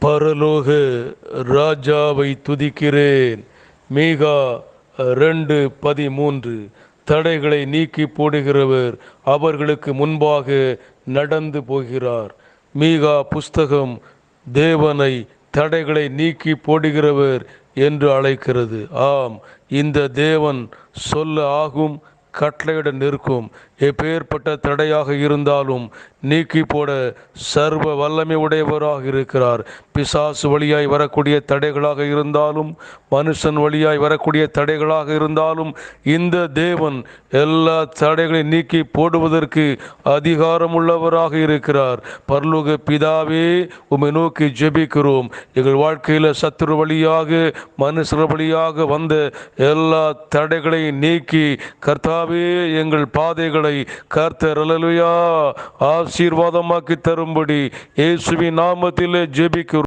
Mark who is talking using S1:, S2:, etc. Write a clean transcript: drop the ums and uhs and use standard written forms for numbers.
S1: பரலோக ராஜாவை துதிக்கிறேன். மீகா 2:13. தடைகளை நீக்கி போடுகிறவர் அவர்களுக்கு முன்பாக நடந்து போகிறார். மீகா புஸ்தகம் தேவனை தடைகளை நீக்கி போடுகிறவர் என்று அழைக்கிறது. ஆம், இந்த தேவன் சொல்ல ஆகும், கட்டளையிட நிற்கும். எப்பேற்பட்ட தடையாக இருந்தாலும் நீக்கி போட சர்வ வல்லமை உடையவராக இருக்கிறார். பிசாசு வழியாய் வரக்கூடிய தடைகளாக இருந்தாலும், மனுஷன் வழியாய் வரக்கூடிய தடைகளாக இருந்தாலும், இந்த தேவன் எல்லா தடைகளையும் நீக்கி போடுவதற்கு அதிகாரம் உள்ளவராக இருக்கிறார். பரலோக பிதாவே, உம்மை நோக்கி ஜெபிக்கிறோம். எங்கள் வாழ்க்கையில் சத்துரு வழியாக, மனுஷர் வழியாக வந்த எல்லா தடைகளையும் நீக்கி கர்த்தாவே எங்கள் பாதைகளை கர்த்தர் அல்லேலூயா ஆசீர்வாதமாக்கி தரும்படி இயேசுவின் நாமத்திலே ஜெபிக்கிறோம்.